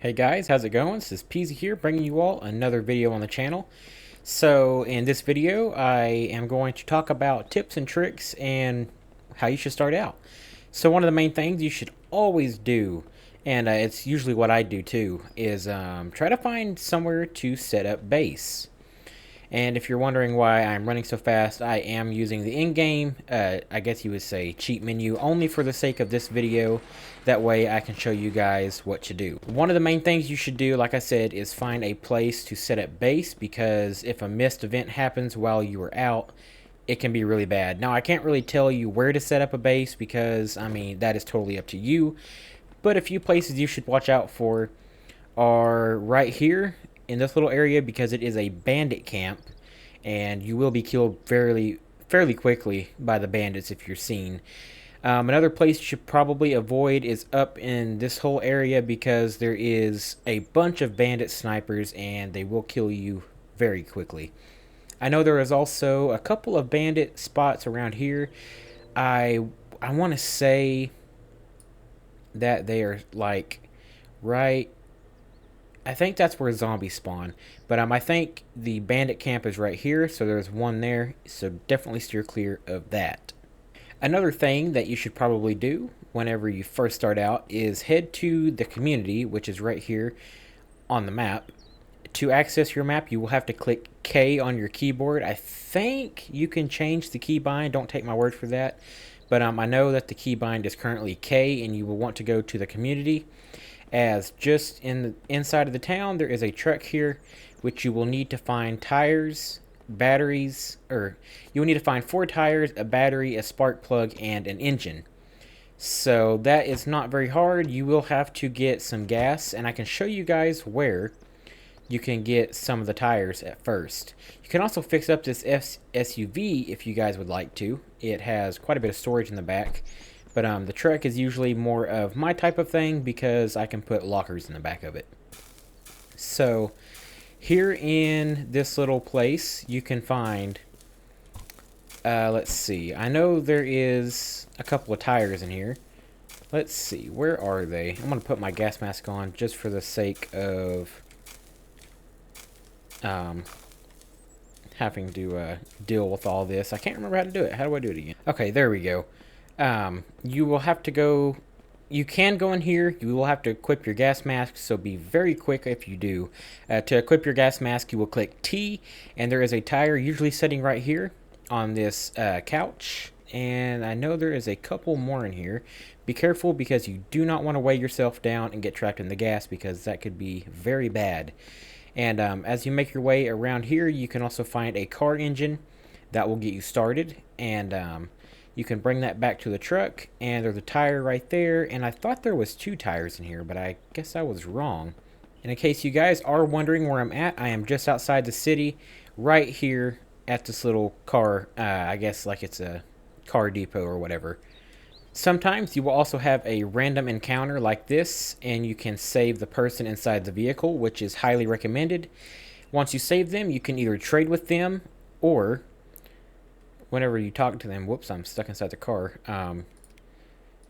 Hey guys, how's it going? This is Peasy here, bringing you all another video on the channel. So in this video, I am going to talk about tips and tricks and how you should start out. So one of the main things you should always do, and it's usually what I do too, is try to find somewhere to set up base. And if you're wondering why I'm running so fast, I am using the in-game, I guess you would say cheat menu, only for the sake of this video. That way I can show you guys what to do. One of the main things you should do, like I said, is find a place to set up base, because if a missed event happens while you are out, it can be really bad. Now, I can't really tell you where to set up a base because, I mean, that is totally up to you. But a few places you should watch out for are right here in this little area, because it is a bandit camp and you will be killed fairly quickly by the bandits if you're seen. Another place you should probably avoid is up in this whole area, because there is a bunch of bandit snipers and they will kill you very quickly. I know there is also a couple of bandit spots around here. I I want to say that they are like right. I think that's where zombies spawn, but I think the bandit camp is right here, so there's one there. So definitely steer clear of that. Another thing that you should probably do whenever you first start out is head to the community, which is right here on the map. To access your map, you will have to click K on your keyboard. I think you can change the keybind. Don't take my word for that. But I know that the keybind is currently K, and you will want to go to the community. As just in the inside of the town, there is a truck here, which you will need to find tires, batteries, or you will need to find 4 tires, a battery, a spark plug, and an engine. So that is not very hard. You will have to get some gas, and I can show you guys where you can get some of the tires at first. You can also fix up this SUV if you guys would like to. It has quite a bit of storage in the back, but the truck is usually more of my type of thing because I can put lockers in the back of it. So here in this little place, you can find, let's see, I know there is a couple of tires in here. Let's see, where are they? I'm going to put my gas mask on just for the sake of having to deal with all this. I can't remember how to do it. How do I do it again? Okay, there we go. You will have to go. You can go in here. You will have to equip your gas mask, so be very quick if you do. To equip your gas mask, you will click T, and there is a tire usually sitting right here on this couch. And I know there is a couple more in here. Be careful, because you do not want to weigh yourself down and get trapped in the gas, because that could be very bad. And as you make your way around here, you can also find a car engine that will get you started. And you can bring that back to the truck, and there's a tire right there. And I thought there was 2 tires in here, but I guess I was wrong. And in case you guys are wondering where I'm at, I am just outside the city, right here at this little car. I guess like it's a car depot or whatever. Sometimes you will also have a random encounter like this, and you can save the person inside the vehicle, which is highly recommended. Once you save them, you can either trade with them, or whenever you talk to them, whoops, I'm stuck inside the car.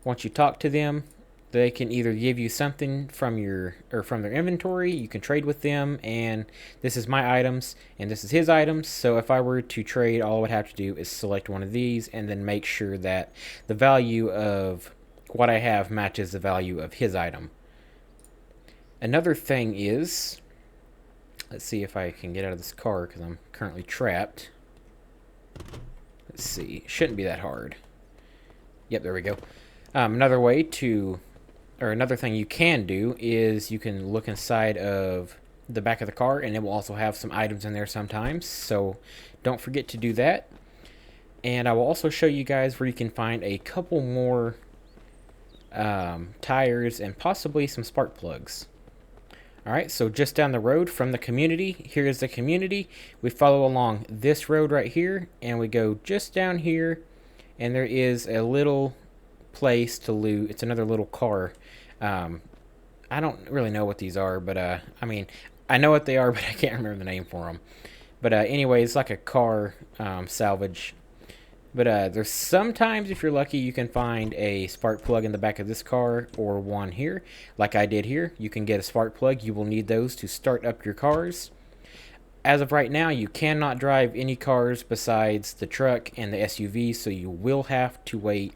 Once you talk to them, they can either give you something from their inventory. You can trade with them, and this is my items and this is his items. So if I were to trade, all I would have to do is select one of these and then make sure that the value of what I have matches the value of his item. Another thing is, let's see if I can get out of this car because I'm currently trapped. Let's see, shouldn't be that hard. Yep, there we go. Another thing you can do is you can look inside of the back of the car, and it will also have some items in there sometimes, so don't forget to do that. And I will also show you guys where you can find a couple more tires and possibly some spark plugs. Alright, so just down the road from the community, here's the community. We follow along this road right here, and we go just down here, and there is a little place to loot. It's another little car. I don't really know what these are, but I mean, I know what they are, but I can't remember the name for them. But anyway, it's like a car salvage But there's sometimes, if you're lucky, you can find a spark plug in the back of this car or one here, like I did here. You can get a spark plug. You will need those to start up your cars. As of right now, you cannot drive any cars besides the truck and the SUV, so you will have to wait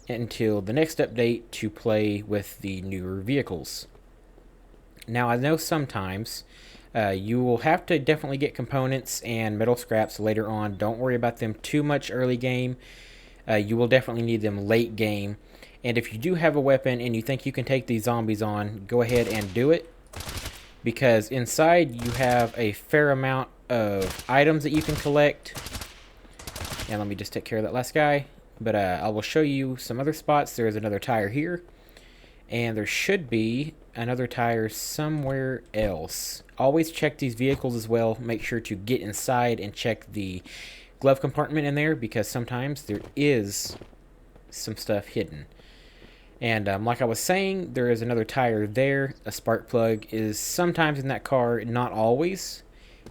until the next update to play with the newer vehicles. Now, I know sometimes you will have to definitely get components and metal scraps later on. Don't worry about them too much early game. You will definitely need them late game. And if you do have a weapon and you think you can take these zombies on, go ahead and do it. Because inside you have a fair amount of items that you can collect. And let me just take care of that last guy. But I will show you some other spots. There's another tire here. And there should be another tire somewhere else. Always check these vehicles as well. Make sure to get inside and check the glove compartment in there, because sometimes there is some stuff hidden. And like I was saying, there is another tire there. A spark plug is sometimes in that car, not always,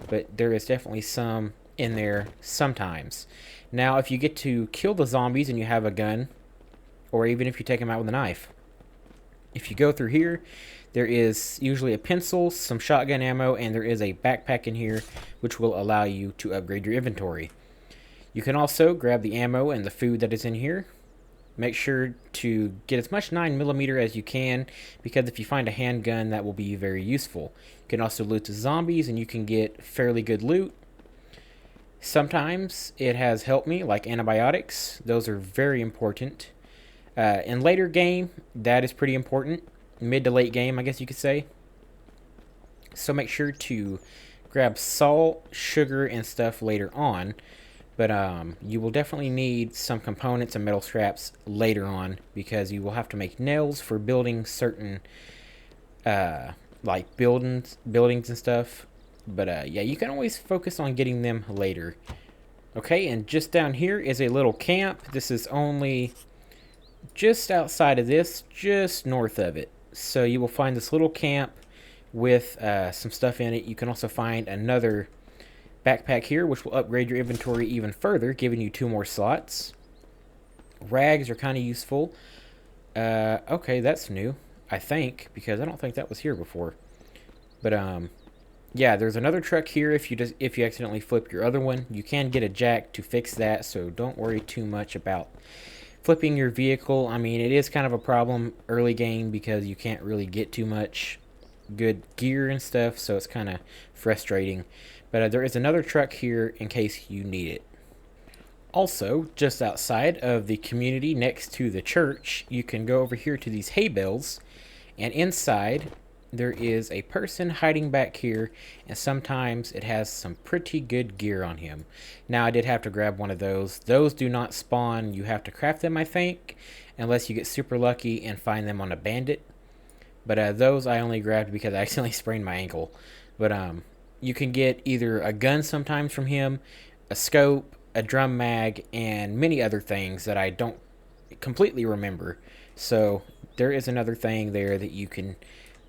but there is definitely some in there sometimes. Now, if you get to kill the zombies and you have a gun, or even if you take them out with a knife, if you go through here, there is usually a pencil, some shotgun ammo, and there is a backpack in here which will allow you to upgrade your inventory. You can also grab the ammo and the food that is in here. Make sure to get as much 9mm as you can, because if you find a handgun, that will be very useful. You can also loot the zombies and you can get fairly good loot. Sometimes it has helped me, like antibiotics. Those are very important. In later game, that is pretty important. Mid to late game, I guess you could say. So make sure to grab salt, sugar, and stuff later on. But you will definitely need some components and metal scraps later on, because you will have to make nails for building certain like buildings and stuff. But yeah, you can always focus on getting them later. Okay, and just down here is a little camp. This is only just outside of this, just north of it. So you will find this little camp with some stuff in it. You can also find another backpack here, which will upgrade your inventory even further, giving you 2 more slots. Rags are kind of useful. Okay, that's new, I think, because I don't think that was here before. But yeah, there's another truck here. If you accidentally flip your other one, you can get a jack to fix that, so don't worry too much about flipping your vehicle. I mean, it is kind of a problem early game because you can't really get too much good gear and stuff, so it's kind of frustrating. But there is another truck here in case you need it. Also, just outside of the community next to the church, you can go over here to these hay bales, and inside there is a person hiding back here, and sometimes it has some pretty good gear on him. Now, I did have to grab one of those. Those do not spawn. You have to craft them, I think, unless you get super lucky and find them on a bandit. But those I only grabbed because I accidentally sprained my ankle. But you can get either a gun sometimes from him, a scope, a drum mag, and many other things that I don't completely remember. So there is another thing there that you can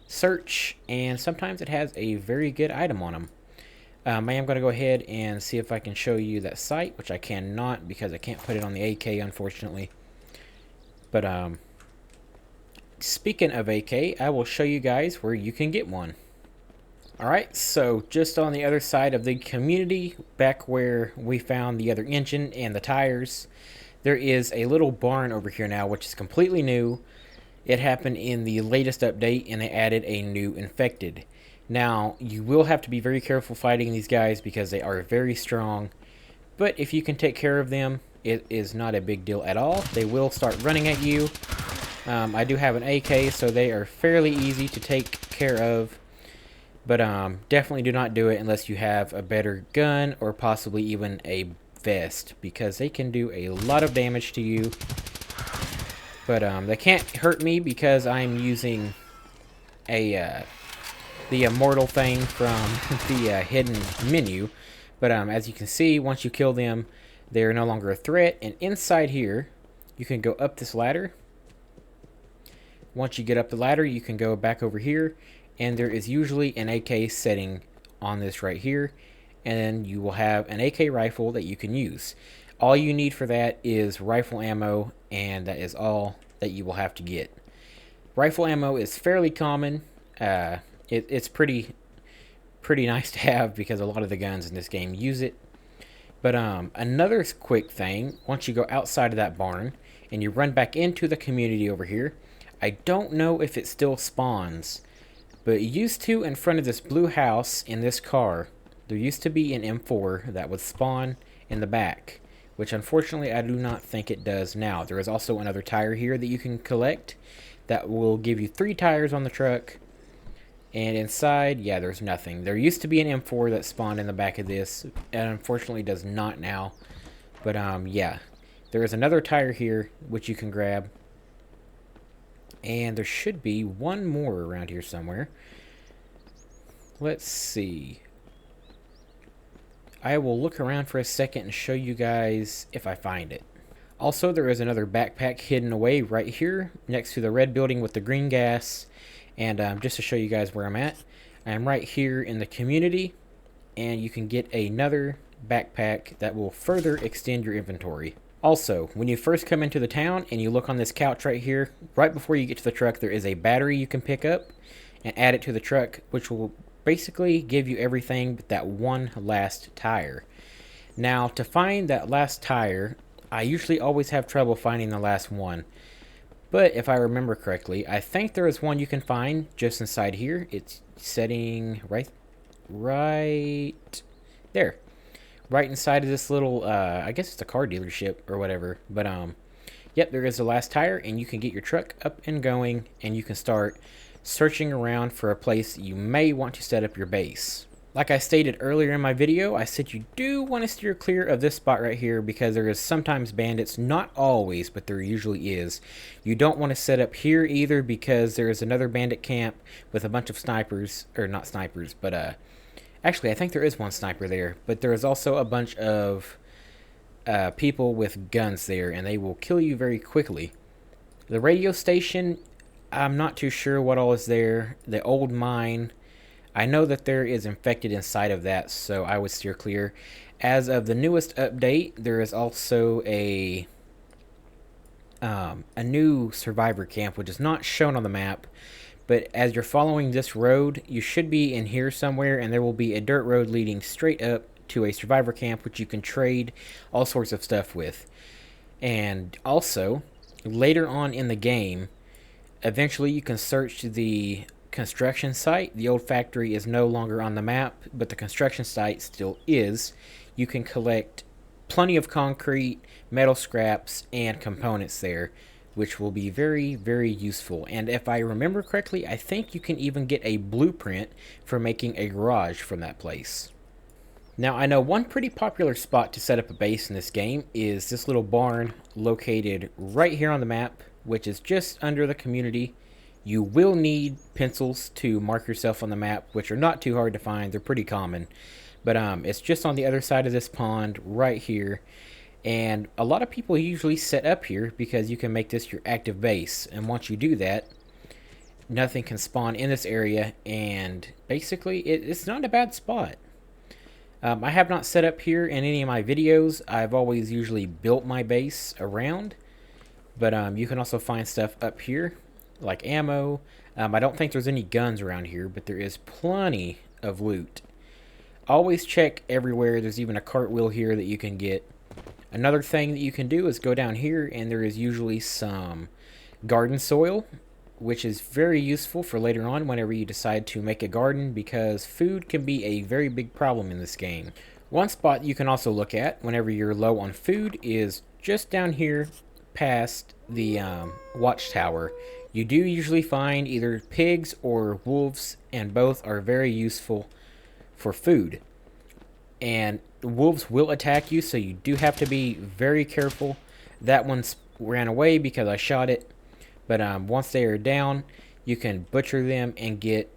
search, and sometimes it has a very good item on them. I am going to go ahead and see if I can show you that site, which I cannot because I can't put it on the AK, unfortunately. But speaking of AK, I will show you guys where you can get one. Alright, so just on the other side of the community, back where we found the other engine and the tires, there is a little barn over here now, which is completely new. It happened in the latest update, and they added a new infected. Now, you will have to be very careful fighting these guys because they are very strong. But if you can take care of them, it is not a big deal at all. They will start running at you. I do have an AK, so they are fairly easy to take care of. But definitely do not do it unless you have a better gun or possibly even a vest, because they can do a lot of damage to you. But they can't hurt me because I'm using the immortal thing from the hidden menu. But as you can see, once you kill them, they are no longer a threat. And inside here, you can go up this ladder. Once you get up the ladder, you can go back over here, and there is usually an AK setting on this right here, and then you will have an AK rifle that you can use. All you need for that is rifle ammo, and that is all that you will have to get. Rifle ammo is fairly common. It's pretty nice to have because a lot of the guns in this game use it. But another quick thing, once you go outside of that barn and you run back into the community over here, I don't know if it still spawns, but it used to in front of this blue house in this car. There used to be an M4 that would spawn in the back, which unfortunately I do not think it does now. There is also another tire here that you can collect that will give you 3 tires on the truck. And inside, yeah, there's nothing. There used to be an M4 that spawned in the back of this, and unfortunately does not now. But yeah, there is another tire here which you can grab. And there should be one more around here somewhere. Let's see. I will look around for a second and show you guys if I find it. Also, there is another backpack hidden away right here next to the red building with the green gas. And just to show you guys where I'm at, I'm right here in the community, and you can get another backpack that will further extend your inventory. Also, when you first come into the town and you look on this couch right here, right before you get to the truck, there is a battery you can pick up and add it to the truck, which will basically give you everything but that one last tire. Now, to find that last tire, I usually always have trouble finding the last one. But if I remember correctly, I think there is one you can find just inside here. It's setting right there. Right inside of this little, I guess it's a car dealership or whatever. But, yep, there is the last tire, and you can get your truck up and going, and you can start searching around for a place you may want to set up your base. Like I stated earlier in my video, I said you do want to steer clear of this spot right here because there is sometimes bandits, not always, but there usually is. You don't want to set up here either because there is another bandit camp with a bunch of snipers, or not snipers, but actually I think there is one sniper there, but there is also a bunch of people with guns there, and they will kill you very quickly. The radio station, I'm not too sure what all is there. The old mine, I know that there is infected inside of that, so I would steer clear. As of the newest update, there is also a new survivor camp, which is not shown on the map. But as you're following this road, you should be in here somewhere, and there will be a dirt road leading straight up to a survivor camp, which you can trade all sorts of stuff with. And also, later on in the game, eventually you can search the construction site. The old factory is no longer on the map, but the construction site still is. You can collect plenty of concrete, metal scraps, and components there, which will be very, very useful. And if I remember correctly, I think you can even get a blueprint for making a garage from that place. Now, I know one pretty popular spot to set up a base in this game is this little barn located right here on the map, which is just under the community. You will need pencils to mark yourself on the map, which are not too hard to find. They're pretty common. But it's just on the other side of this pond right here. And a lot of people usually set up here because you can make this your active base. And once you do that, nothing can spawn in this area. And basically, it's not a bad spot. I have not set up here in any of my videos. I've always usually built my base around. But you can also find stuff up here, like ammo. I don't think there's any guns around here, but there is plenty of loot. Always check everywhere. There's even a cartwheel here that you can get. Another thing that you can do is go down here, and there is usually some garden soil, which is very useful for later on whenever you decide to make a garden, because food can be a very big problem in this game. One spot you can also look at whenever you're low on food is just down here past the watchtower. You do usually find either pigs or wolves, and both are very useful for food. And wolves will attack you, so you do have to be very careful. That one ran away because I shot it. But once they are down, you can butcher them and get,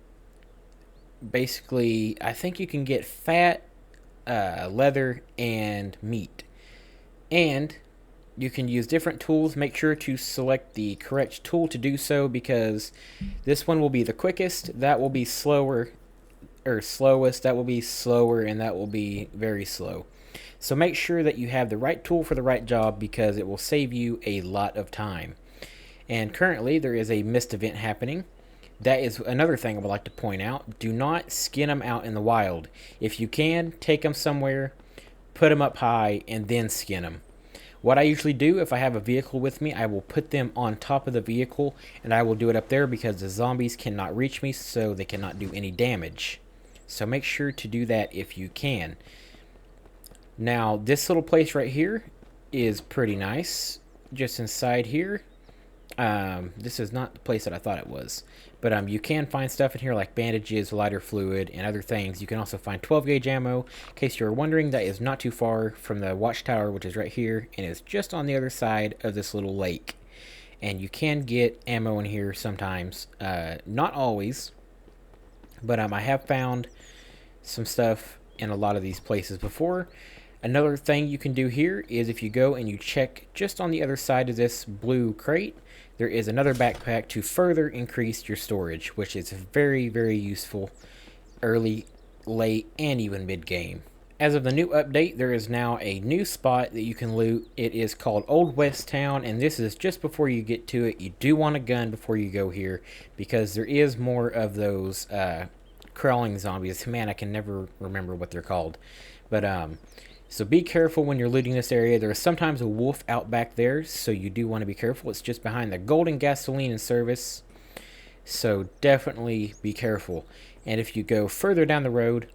basically, I think you can get fat, leather, and meat. And you can use different tools. Make sure to select the correct tool to do so, because this one will be the quickest, that will be slower, or slowest, that will be slower, and that will be very slow. So make sure that you have the right tool for the right job because it will save you a lot of time. And currently there is a mist event happening. That is another thing I would like to point out. Do not skin them out in the wild. If you can, take them somewhere, put them up high, and then skin them. What I usually do if I have a vehicle with me, I will put them on top of the vehicle, and I will do it up there because the zombies cannot reach me, so they cannot do any damage. So make sure to do that if you can. Now, this little place right here is pretty nice. Just inside here. This is not the place that I thought it was. But you can find stuff in here like bandages, lighter fluid, and other things. You can also find 12 gauge ammo. In case you're wondering, that is not too far from the watchtower, which is right here, and is just on the other side of this little lake. And you can get ammo in here sometimes. Not always. But I have found some stuff in a lot of these places before. Another thing you can do here is if you go and you check just on the other side of this blue crate, there is another backpack to further increase your storage, which is very, very useful early, late, and even mid-game. As of the new update, there is now a new spot that you can loot. It is called Old West Town, and this is just before you get to it. You do want a gun before you go here because there is more of those crawling zombies. Man, I can never remember what they're called. But so be careful when you're looting this area. There is sometimes a wolf out back there, so you do want to be careful. It's just behind the Golden Gasoline and Service, so definitely be careful. And if you go further down the road,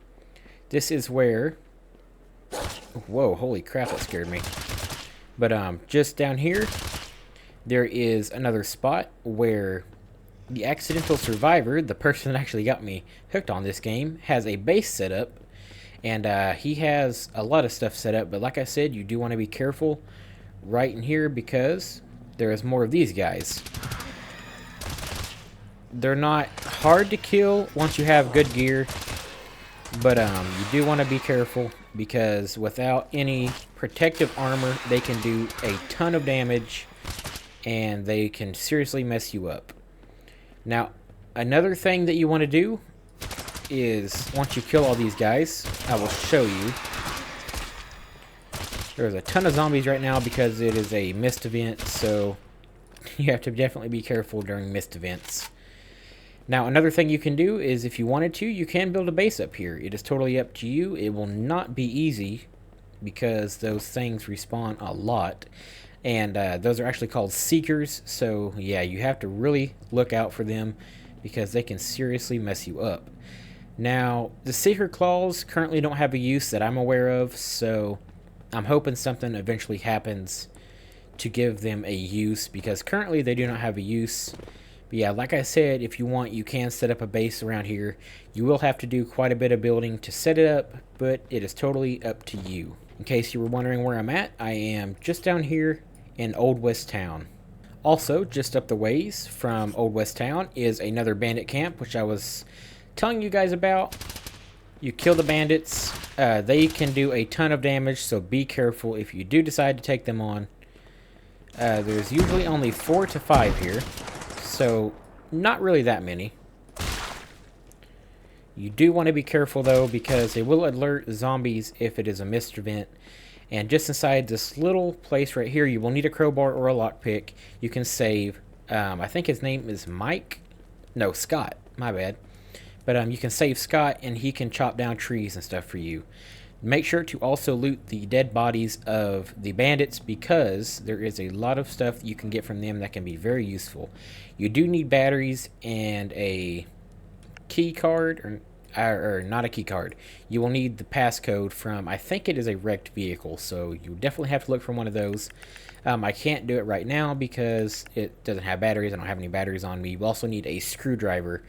this is where... Whoa, holy crap, that scared me. But just down here, there is another spot where the accidental survivor, the person that actually got me hooked on this game, has a base set up. And he has a lot of stuff set up, but like I said, you do want to be careful right in here because there is more of these guys. They're not hard to kill once you have good gear, but you do want to be careful because without any protective armor, they can do a ton of damage and they can seriously mess you up. Now, another thing that you want to do is once you kill all these guys, I will show you. There's a ton of zombies right now because it is a mist event, so you have to definitely be careful during mist events. Now, another thing you can do is if you wanted to, you can build a base up here. It is totally up to you. It will not be easy because those things respawn a lot. And those are actually called Seekers, so yeah, you have to really look out for them because they can seriously mess you up. Now, the Seeker Claws currently don't have a use that I'm aware of, so I'm hoping something eventually happens to give them a use, because currently they do not have a use. But yeah, like I said, if you want, you can set up a base around here. You will have to do quite a bit of building to set it up, but it is totally up to you. In case you were wondering where I'm at, I am just down here in Old West Town. Also, just up the ways from Old West Town is another bandit camp, which I was telling you guys about. You kill the bandits, they can do a ton of damage, so be careful if you do decide to take them on. There's usually only 4 to 5 here, so not really that many. You do want to be careful though, because they will alert zombies if it is a mist event. And just inside this little place right here, you will need a crowbar or a lockpick. You can save, I think his name is Mike? No, Scott, my bad. But you can save Scott, and he can chop down trees and stuff for you. Make sure to also loot the dead bodies of the bandits, because there is a lot of stuff you can get from them that can be very useful. You do need batteries and a key card, or not a key card. You will need the passcode from, I think it is a wrecked vehicle, so you definitely have to look for one of those. I can't do it right now because it doesn't have batteries. I don't have any batteries on me. You also need a screwdriver,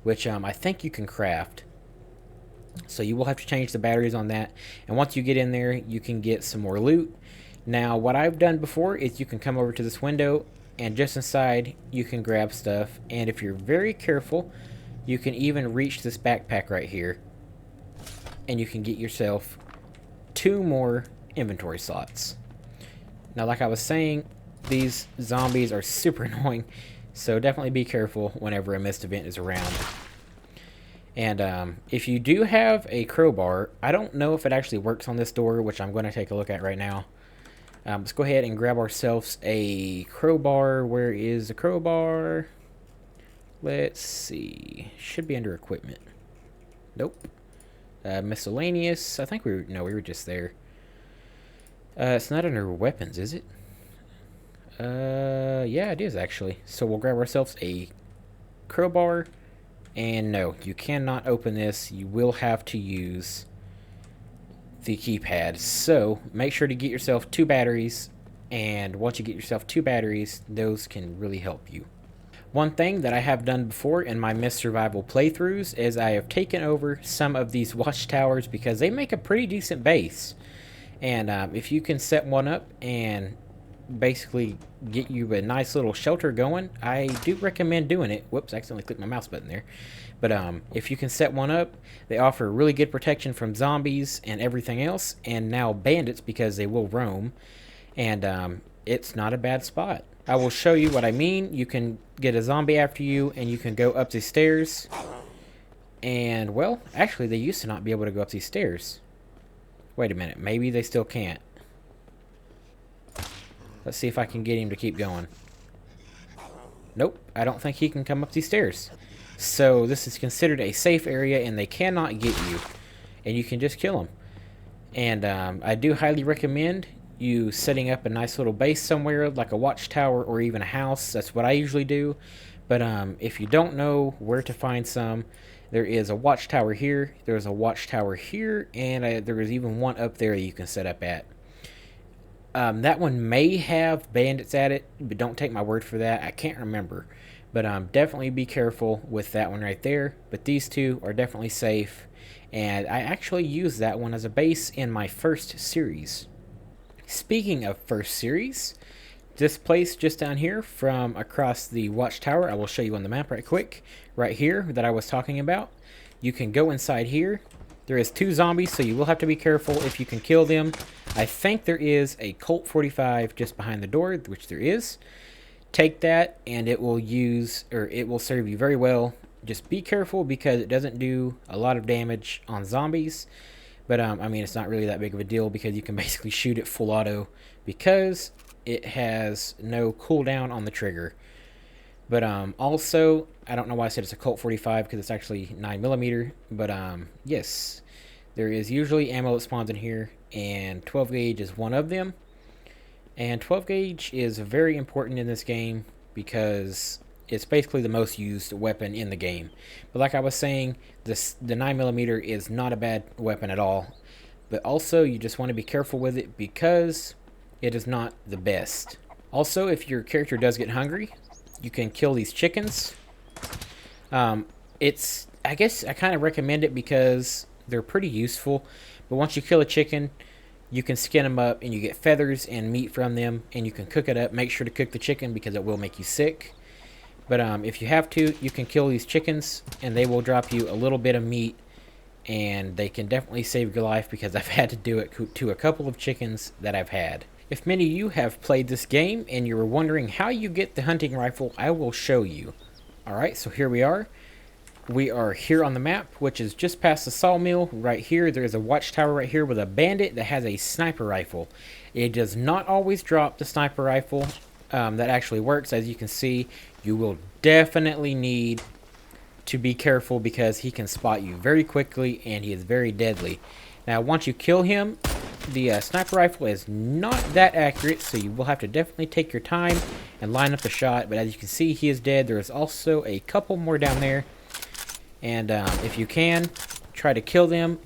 which I think you can craft. So you will have to change the batteries on that. And once you get in there, you can get some more loot. Now, what I've done before is you can come over to this window, and just inside, you can grab stuff. And if you're very careful, you can even reach this backpack right here, and you can get yourself 2 more inventory slots. Now, like I was saying, these zombies are super annoying, so definitely be careful whenever a mist event is around. And if you do have a crowbar, I don't know if it actually works on this door, which I'm going to take a look at right now. Let's go ahead and grab ourselves a crowbar. Where is the crowbar? Let's see. Should be under equipment. Nope. Miscellaneous. I think we were just there. It's not under weapons, is it? Yeah, it is actually. So we'll grab ourselves a crowbar. And no, you cannot open this. You will have to use the keypad. So make sure to get yourself 2 batteries. And once you get yourself 2 batteries, those can really help you. One thing that I have done before in my Myst Survival playthroughs is I have taken over some of these watchtowers because they make a pretty decent base. And if you can set one up and basically get you a nice little shelter going, I do recommend doing it. Whoops, I accidentally clicked my mouse button there. But if you can set one up, they offer really good protection from zombies and everything else, and now bandits because they will roam. And it's not a bad spot. I will show you what I mean. You can get a zombie after you, and you can go up the stairs. And, well, actually, they used to not be able to go up these stairs. Wait a minute. Maybe they still can't. Let's see if I can get him to keep going. Nope. I don't think he can come up these stairs. So, this is considered a safe area, and they cannot get you. And you can just kill them. And I do highly recommend you setting up a nice little base somewhere, like a watchtower or even a house. That's what I usually do. But if you don't know where to find some, there is a watchtower here, there's a watchtower here, and there is even one up there you can set up at. That one may have bandits at it, but don't take my word for that. I can't remember. But definitely be careful with that one right there. But these two are definitely safe. And I actually used that one as a base in my first series. Speaking of first series, this place just down here from across the watchtower, I will show you on the map right quick, right here that I was talking about. You can go inside here. There is 2 zombies, so you will have to be careful if you can kill them. I think there is a Colt 45 just behind the door, which there is. Take that, and it will serve you very well. Just be careful because it doesn't do a lot of damage on zombies. But, I mean, it's not really that big of a deal because you can basically shoot it full auto because it has no cooldown on the trigger. But, also, I don't know why I said it's a Colt 45 because it's actually 9mm. But, yes, there is usually ammo that spawns in here, and 12 gauge is one of them. And 12 gauge is very important in this game because it's basically the most used weapon in the game. But like I was saying, the 9mm is not a bad weapon at all. But also, you just want to be careful with it because it is not the best. Also, if your character does get hungry, you can kill these chickens. I guess I kind of recommend it because they're pretty useful. But once you kill a chicken, you can skin them up and you get feathers and meat from them. And you can cook it up. Make sure to cook the chicken because it will make you sick. But if you have to, you can kill these chickens, and they will drop you a little bit of meat, and they can definitely save your life because I've had to do it to a couple of chickens that I've had. If many of you have played this game and you were wondering how you get the hunting rifle, I will show you. Alright, so here we are. We are here on the map, which is just past the sawmill. Right here, there is a watchtower right here with a bandit that has a sniper rifle. It does not always drop the sniper rifle. That actually works. As you can see, you will definitely need to be careful because he can spot you very quickly and he is very deadly. Now, once you kill him, the sniper rifle is not that accurate, so you will have to definitely take your time and line up the shot. But as you can see, he is dead. There is also a couple more down there. And if you can, try to kill them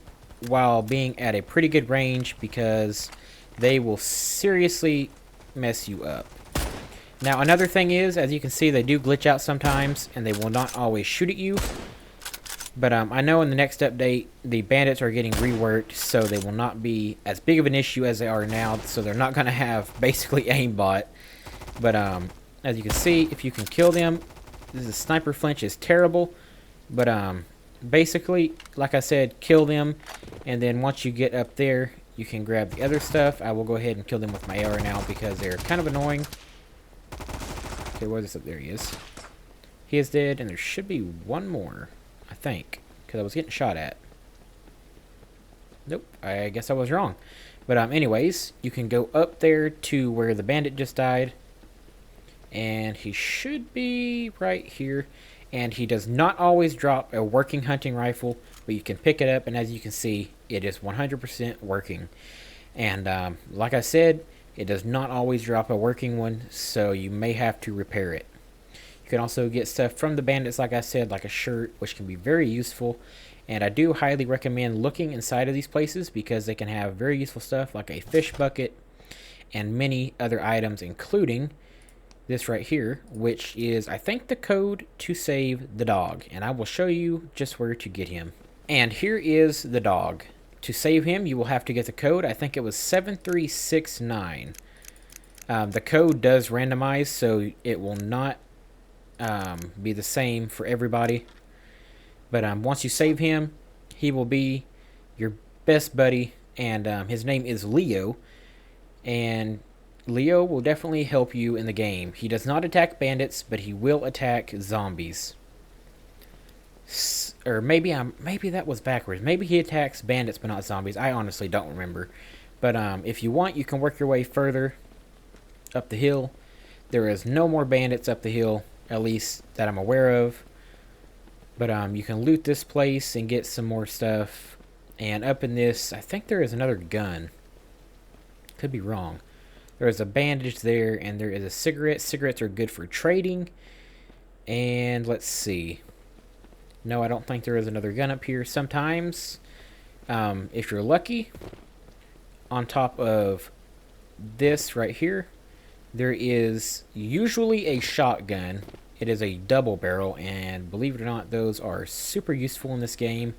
while being at a pretty good range because they will seriously mess you up. Now, another thing is, as you can see, they do glitch out sometimes, and they will not always shoot at you. But I know in the next update, the bandits are getting reworked, so they will not be as big of an issue as they are now, so they're not going to have basically aimbot. But as you can see, if you can kill them, the sniper flinch is terrible. But basically, like I said, kill them, and then once you get up there, you can grab the other stuff. I will go ahead and kill them with my AR now because they're kind of annoying. Okay, where's this up? There he is. He is dead, and there should be one more, I think. because I was getting shot at. Nope, I guess I was wrong. But anyways, you can go up there to where the bandit just died. And he should be right here. And he does not always drop a working hunting rifle, but you can pick it up, and as you can see, it is 100% working. And like I said, it does not always drop a working one, so you may have to repair it. You can also get stuff from the bandits, like I said, like a shirt, which can be very useful. And I do highly recommend looking inside of these places because they can have very useful stuff like a fish bucket and many other items, including this right here, which is, I think, the code to save the dog. And I will show you just where to get him. And here is the dog. To save him, you will have to get the code. I think it was 7369. The code does randomize, so it will not be the same for everybody. But once you save him, he will be your best buddy, and his name is Leo. And Leo will definitely help you in the game. He does not attack bandits, but he will attack zombies. Or maybe that was backwards. Maybe he attacks bandits but not zombies. I honestly don't remember. But if you want, you can work your way further up the hill. There is no more bandits up the hill, at least that I'm aware of. But you can loot this place and get some more stuff. And up in this, I think there is another gun. Could be wrong. There is a bandage there, and there is a cigarette. Cigarettes are good for trading. And let's see. No, I don't think there is another gun up here. Sometimes, if you're lucky, on top of this right here, there is usually a shotgun. It is a double barrel, and believe it or not, those are super useful in this game.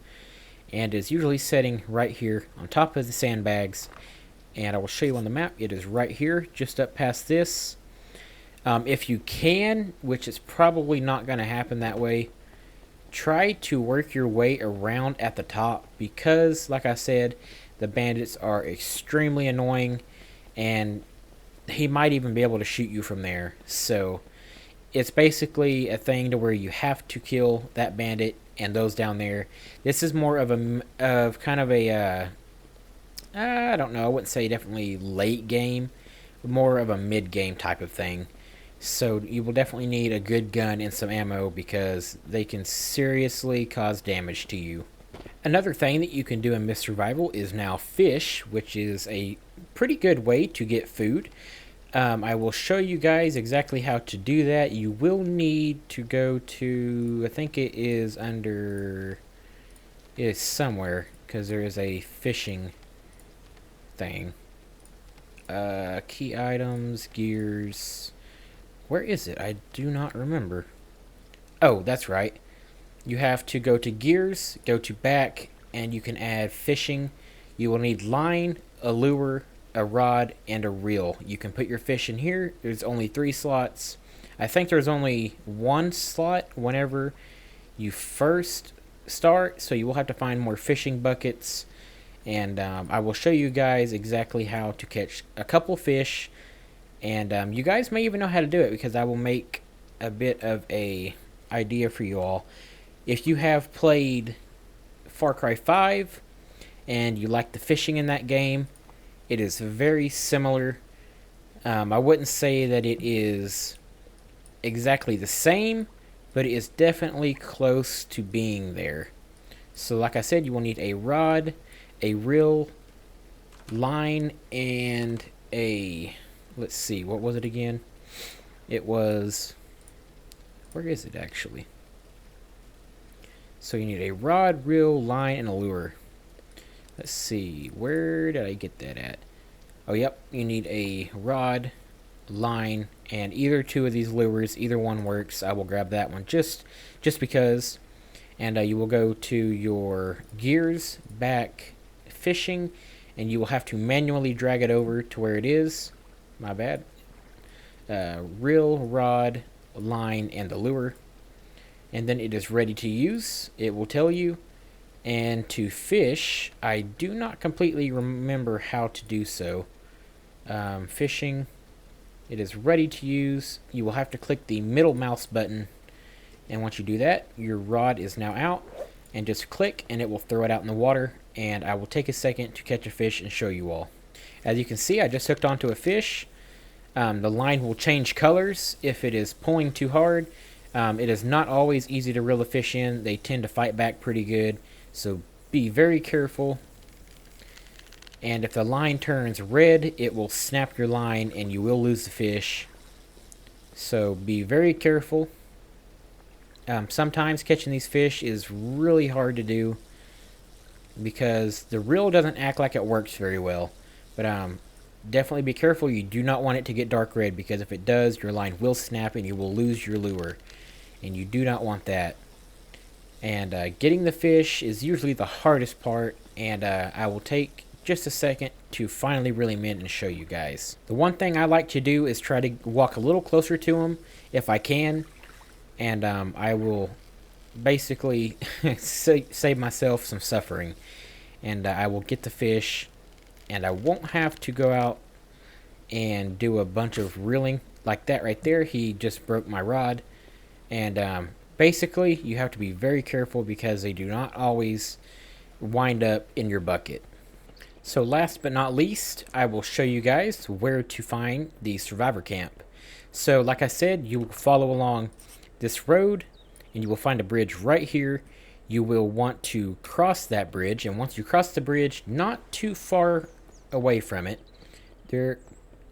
And is usually sitting right here on top of the sandbags. And I will show you on the map. It is right here, just up past this. If you can, which is probably not going to happen that way, try to work your way around at the top because, like I said, the bandits are extremely annoying, and he might even be able to shoot you from there. So it's basically a thing to where you have to kill that bandit and those down there. This is more of kind of a I don't know, I wouldn't say definitely late game, but more of a mid game type of thing. So you will definitely need a good gun and some ammo because they can seriously cause damage to you. Another thing that you can do in Myth Survival is now fish, which is a pretty good way to get food. I will show you guys exactly how to do that. You will need to go to, I think it is under, it is somewhere, because there is a fishing thing. Key items, gears. Where is it? I do not remember. Oh, that's right. You have to go to gears, go to back, and you can add fishing. You will need line, a lure, a rod, and a reel. You can put your fish in here. There's only 3 slots. I think there's only 1 slot whenever you first start, so you will have to find more fishing buckets. And I will show you guys exactly how to catch a couple fish. And you guys may even know how to do it because I will make a bit of a idea for you all. If you have played Far Cry 5 and you like the fishing in that game, it is very similar. I wouldn't say that it is exactly the same, but it is definitely close to being there. So like I said, you will need a rod, a reel, line, and a, let's see, what was it again? It was, where is it actually? So you need a rod, reel, line, and a lure. Let's see, where did I get that at? Oh, yep, you need a rod, line, and either 2 of these lures. Either one works. I will grab that one just because. And you will go to your gears, back, fishing, and you will have to manually drag it over to where it is. My bad. Reel, rod, line, and the lure. And then it is ready to use. It will tell you. And to fish, I do not completely remember how to do so. Fishing, it is ready to use. You will have to click the middle mouse button. And once you do that, your rod is now out. and just click and it will throw it out in the water, and I will take a second to catch a fish and show you all. As you can see, I just hooked onto a fish. The line will change colors if it is pulling too hard. It is not always easy to reel the fish in. They tend to fight back pretty good, so be very careful. And if the line turns red, it will snap your line and you will lose the fish. So be very careful. Sometimes catching these fish is really hard to do because the reel doesn't act like it works very well. But definitely be careful. You do not want it to get dark red, because if it does, your line will snap and you will lose your lure. And you do not want that. And getting the fish is usually the hardest part, and I will take just a second to finally reel him in and show you guys. The one thing I like to do is try to walk a little closer to him if I can, and I will basically save myself some suffering. And I will get the fish, and I won't have to go out and do a bunch of reeling like that right there. He just broke my rod. And basically you have to be very careful because they do not always wind up in your bucket. So last but not least, I will show you guys where to find the survivor camp. So like I said, you will follow along this road and you will find a bridge right here. You will want to cross that bridge, and once you cross the bridge, not too far away from it, there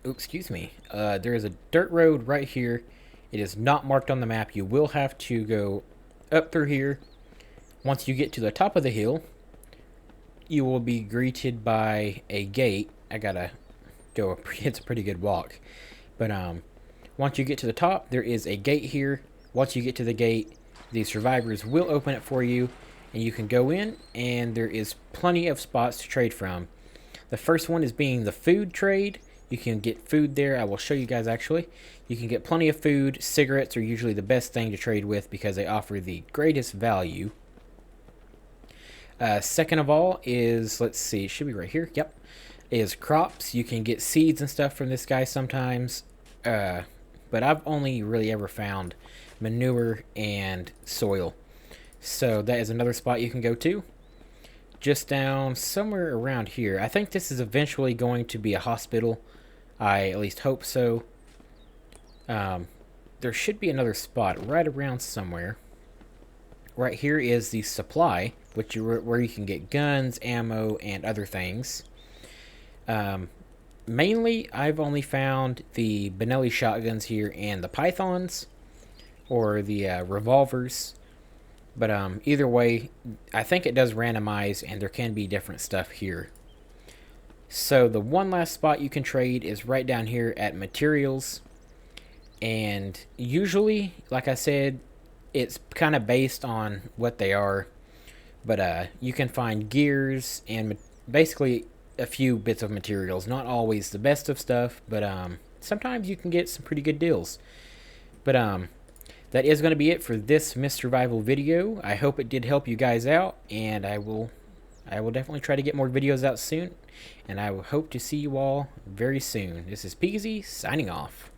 is a dirt road right here. It is not marked on the map. You will have to go up through here. Once you get to the top of the hill, you will be greeted by a gate. I gotta go, it's a pretty good walk. But once you get to the top, there is a gate here. Once you get to the gate, the survivors will open it for you, and you can go in, and there is plenty of spots to trade from. The first one is being the food trade. You can get food there. I will show you guys actually. You can get plenty of food. Cigarettes are usually the best thing to trade with because they offer the greatest value. Second of all is, let's see, it should be right here. Yep. Is crops. You can get seeds and stuff from this guy sometimes. But I've only really ever found manure and soil. So that is another spot you can go to. Just down somewhere around here. I think this is eventually going to be a hospital. I at least hope so. There should be another spot right around somewhere. Right here is the supply, where you can get guns, ammo, and other things. Mainly, I've only found the Benelli shotguns here and the pythons, or the revolvers. But either way, I think it does randomize, and there can be different stuff here. So the one last spot you can trade is right down here at materials. And usually, like I said, it's kind of based on what they are. But you can find gears and basically a few bits of materials. Not always the best of stuff, but sometimes you can get some pretty good deals. But that is going to be it for this Mist Survival video. I hope it did help you guys out, and I will definitely try to get more videos out soon, and I will hope to see you all very soon. This is Peasy signing off.